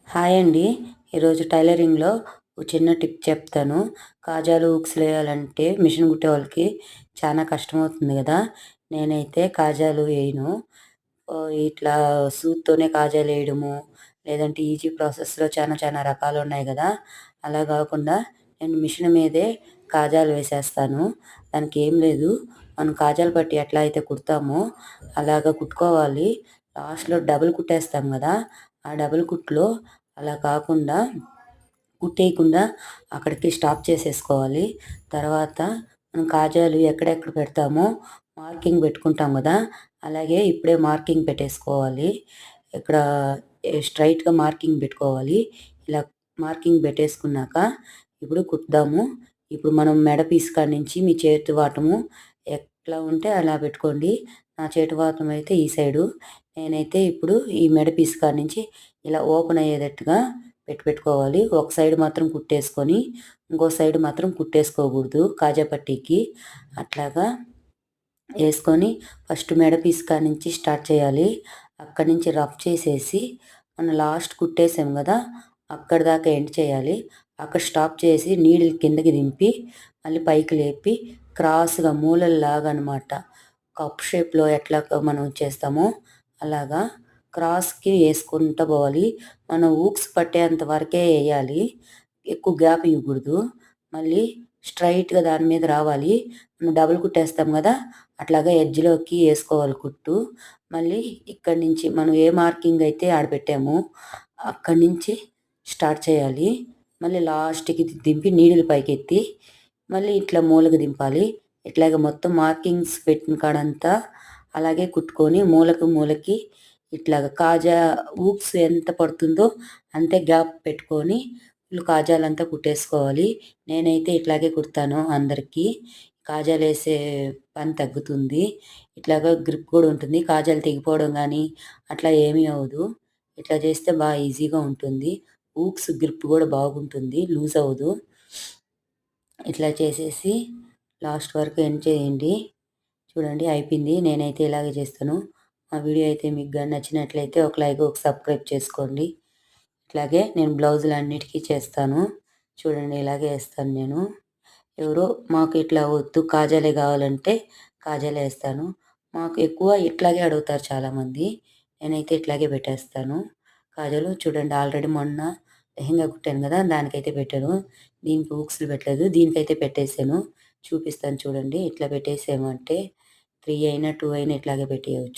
Hi అండి. ఈరోజు టైలరింగ్‌లో ఒక చిన్న టిప్ చెప్తాను. కాజాలు, హుక్స్‌లు ఎయాలంటే మిషన్ కుట్టే వాళ్ళకి చాలా కష్టమవుతుంది గదా! నేనైతే కాజాలు ఎయను. ఇట్లా సూదితోనే కాజాలేయడము, లేదంటే ఈజీ ప్రాసెస్‌లో చానా చానా రకాలున్నాయి గదా! అలా గాకుండా నేను మిషన్ మీదే కాజాలు వేసేస్తాను. దానికేం లేదు. మనం కాజాల పట్టి ఎట్లా అయితే కుడతామో అలాగా కుట్టుకోవాలి. లాస్ట్‌లో డబుల్ కుట్టేస్తాం గదా! ఆ డబుల్ కుట్టులో అలా కాకుండా కుట్టేయకుండా అక్కడికి స్టాప్ చేసేసుకోవాలి. తర్వాత మనం కాజాలు ఎక్కడెక్కడ పెడతామో మార్కింగ్ పెట్టుకుంటాం గదా! అలాగే ఇప్పుడే మార్కింగ్ పెట్టేసుకోవాలి. ఇక్కడ స్ట్రెయిట్‌గా మార్కింగ్ పెట్టుకోవాలి. ఇలా మార్కింగ్ పెట్టేసుకున్నాక ఇప్పుడు కుడదాము. ఇప్పుడు మనం మెడ పీస్ కాడ నుంచి మీ చేతి వాటము ఎట్లా ఉంటే అలా పెట్టుకోండి. నా చేతి వాటం అయితే ఈ సైడు. నేనైతే ఇప్పుడు ఈ మెడ పీస్ కాడ నుంచి ఇలా ఓపెన్ అయ్యేటట్టుగా పెట్టుకోవాలి. ఒక సైడ్ మాత్రం కుట్టేసుకొని, ఇంకో సైడ్ మాత్రం కుట్టేసుకోకూడదు కాజా పట్టీకి. అట్లాగా యేసుకొని ఫస్ట్ మెడ పీస్ కాడ నుంచి స్టార్ట్ చేయాలి. అక్కడి నుంచి రఫ్ చేసేసి మనం లాస్ట్ కుట్టేసాం గదా! అక్కడి దాకా ఎండ్ చేయాలి. అక్కడ స్టాప్ చేసి నీడిల్ కిందకి దింపి, మళ్ళీ పైకి లేపి క్రాస్‌గా మూలల్లాగా అనమాట. కప్ షేప్‌లో ఎట్లాగా మనం చేస్తామో అలాగా క్రాస్‌కి యేసుకుంటా పోవాలి. మనం హూక్స్ పట్టేంత వరకే ఎయ్యాలి. ఎక్కువ గ్యాప్ ఇవ్వకూడదు. మళ్ళీ స్ట్రెయిట్‌గా దాని మీద రావాలి. మనం డబుల్ కుట్టేస్తాం గదా! అట్లాగా ఎడ్జ్‌లోకి యేసుకోవాలి కుట్టు. మళ్ళీ ఇక్కడి నుంచి మనం ఏ మార్కింగ్ అయితే ఆడ పెట్టామో అక్కడి నుంచి స్టార్ట్ చేయాలి. మళ్ళీ లాస్ట్‌కి దింపి నీడిల్ పైకెత్తి మళ్ళీ ఇట్లా మూలకి దింపాలి. ఇట్లాగ మొత్తం మార్కింగ్స్ పెట్టిన కాడంతా అలాగే కుట్టుకొని మూలకు మూలకి ఇట్లాగ కాజా హూక్స్ ఎంత పడుతుందో అంతే గ్యాప్ పెట్టుకొని ఫుల్ కాజాలంతా కుట్టేసుకోవాలి. నేనైతే ఇట్లాగే కుడతాను అందరికీ. కాజాలేసే పని తగ్గుతుంది. ఇట్లాగా గ్రిప్ కూడా ఉంటుంది. కాజాలు తెగిపోవడం గానీ అట్లా ఏమీ అవ్వదు. ఇట్లా చేస్తే ఈజీగా ఉంటుంది. హూక్స్ గ్రిప్ గూడా బాగుంటుంది. లూజ్ అవ్వదు. ఇట్లా చేసేసి లాస్ట్ వరకు ఎండ్ చేయండి. చూడండి అయిపోయింది. నేనైతే ఇలాగే చేస్తాను. మా వీడియో అయితే మీకు గాని నచ్చినట్లయితే ఒక లైక్, ఒక సబ్స్క్రైబ్ చేసుకోండి. ఇట్లాగే నేను బ్లౌజులన్నిటికీ చేస్తాను. చూడండి ఇలాగే ఏస్తాను నేను. ఎవరో మాకు ఇట్లా వద్దు కాజాలే కావాలంటే కాజాలే ఏస్తాను. మాకు ఎక్కువ ఇట్లాగే అడుగుతారు చాలామంది. నేనైతే ఇట్లాగే పెట్టేస్తాను. కాజాలు చూడండి ఆల్రెడీ మొన్న లెహెంగా కుట్టాను గదా! దానికైతే పెట్టాను. దీనికి హుక్స్‌లు పెట్టలేదు. దీనికైతే పెట్టేసాను. చూపిస్తాను చూడండి. ఇట్లా పెట్టేసామంటే 3 అయినా, 2 అయినా ఇట్లాగే పెట్టేయొచ్చు.